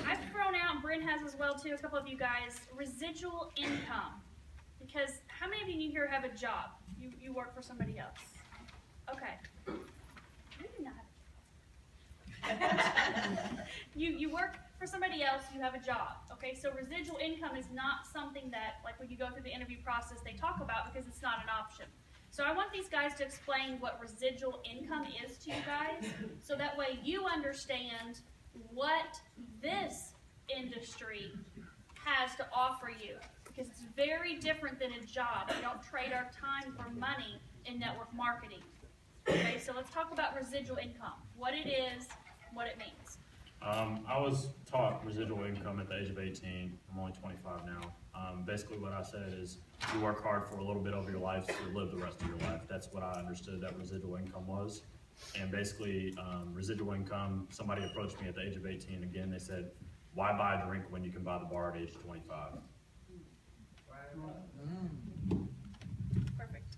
I've thrown out, and Bryn has as well too, a couple of you guys, residual income. Because how many of you here have a job? You work for somebody else. Okay. You do not have a job. You work for somebody else, you have a job. Okay, so residual income is not something that, like when you go through the interview process, they talk about because it's not an option. So I want these guys to explain what residual income is to you guys, so that way you understand what this industry has to offer you. Because it's very different than a job. We don't trade our time for money in network marketing. Okay, so let's talk about residual income. What it is, what it means. I was taught residual income at the age of 18. I'm only 25 now. Basically what I said is you work hard for a little bit of your life so you live the rest of your life. That's what I understood that residual income was. And basically residual income, somebody approached me at the age of 18 again. They said, why buy a drink when you can buy the bar at age 25? Perfect.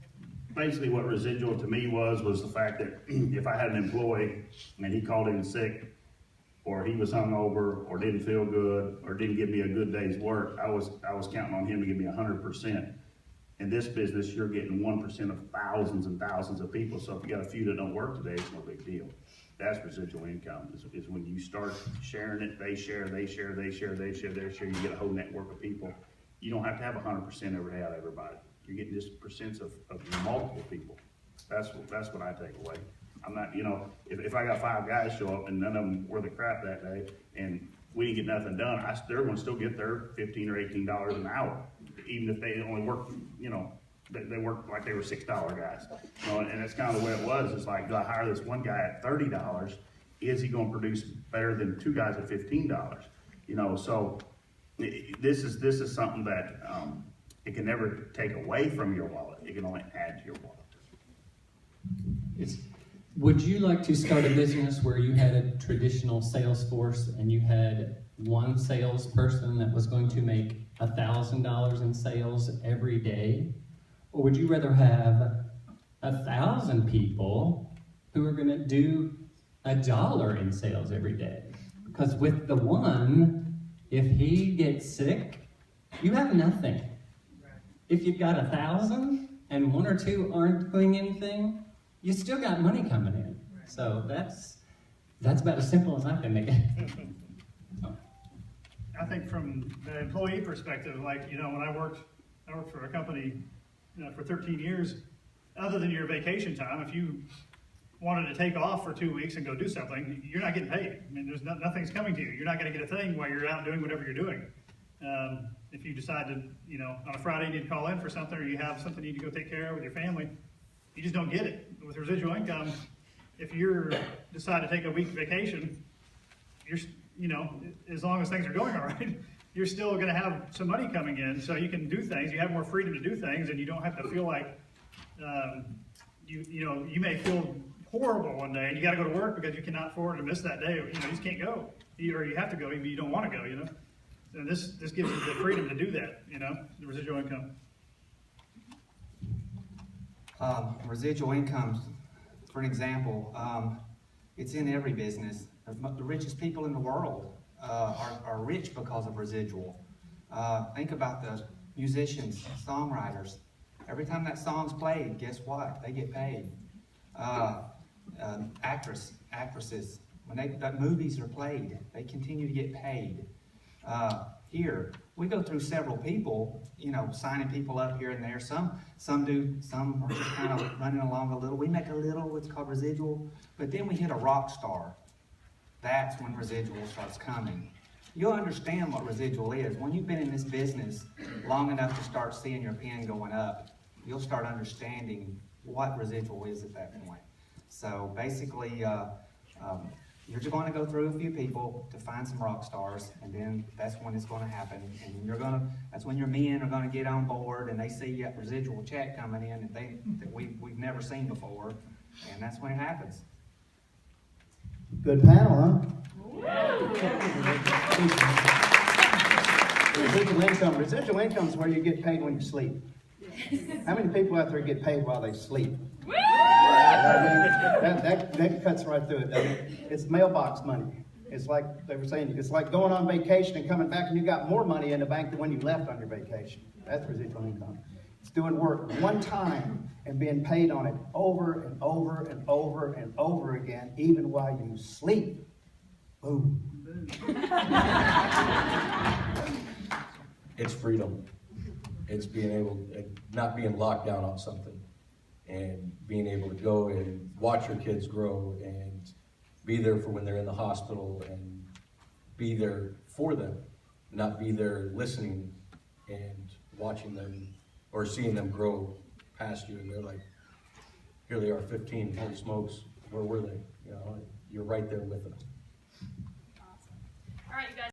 Basically what residual to me was the fact that if I had an employee and he called in sick, or he was hungover, or didn't feel good, or didn't give me a good day's work, I was counting on him to give me 100%. In this business, you're getting 1% of thousands and thousands of people. So if you got a few that don't work today, it's no big deal. That's residual income, is when you start sharing it, they share, they share, they share, they share, they share, you get a whole network of people. You don't have to have 100% every day out of everybody. You're getting just percents of multiple people. That's what I take away. I'm not, if I got 5 guys show up and none of them were the crap that day and we didn't get nothing done, they're going to still get their $15 or $18 an hour, even if they only work, they work like they were $6 guys. And that's kind of the way it was. It's like, do I hire this one guy at $30? Is he going to produce better than 2 guys at $15? So this is something that it can never take away from your wallet. It can only add to your wallet. Would you like to start a business where you had a traditional sales force and you had one salesperson that was going to make $1,000 in sales every day? Or would you rather have 1,000 people who are going to do $1 in sales every day? Because with the one, if he gets sick, you have nothing. If you've got 1,000 and 1 or 2 aren't doing anything, you still got money coming in. So that's about as simple as I can make it. I think from the employee perspective, like, when I worked for a company for 13 years, other than your vacation time, if you wanted to take off for 2 weeks and go do something, you're not getting paid. I mean, there's nothing's coming to you. You're not going to get a thing while you're out doing whatever you're doing. If you decide to, on a Friday you need to call in for something, or you have something you need to go take care of with your family, you just don't get it. With residual income, if you decide to take a week vacation, you're, as long as things are going all right, you're still going to have some money coming in, so you can do things. You have more freedom to do things, and you don't have to feel like you may feel horrible one day, and you got to go to work because you cannot afford to miss that day. You just can't go, or you have to go, but you don't want to go. And this gives you the freedom to do that. The residual income. Residual income, for an example, it's in every business. The richest people in the world are rich because of residual. Think about the musicians, songwriters. Every time that song's played, guess what? They get paid. Actresses, when movies are played, they continue to get paid. Here, we go through several people, signing people up here and there. Some are just kind of running along a little. We make a little, it's called residual, but then we hit a rock star. That's when residual starts coming. You'll understand what residual is. When you've been in this business long enough to start seeing your pen going up, you'll start understanding what residual is at that point. So basically, you're just going to go through a few people to find some rock stars, and then that's when it's going to happen. And that's when your men are going to get on board, and they see you got residual check coming in that we've never seen before, and that's when it happens. Good panel, huh? Residual income is where you get paid when you sleep. How many people out there get paid while they sleep? That cuts right through it, doesn't it? It's mailbox money. It's like they were saying, it's like going on vacation and coming back and you got more money in the bank than when you left on your vacation. That's residual income. It's doing work one time and being paid on it over and over and over and over again, even while you sleep. Boom. It's freedom. It's being able, not being locked down on something, and being able to go and watch your kids grow and be there for when they're in the hospital and be there for them, not be there listening and watching them or seeing them grow past you, and they're like, here they are 15, holy smokes, where were they? You know, you're right there with them. Awesome. All right, you guys.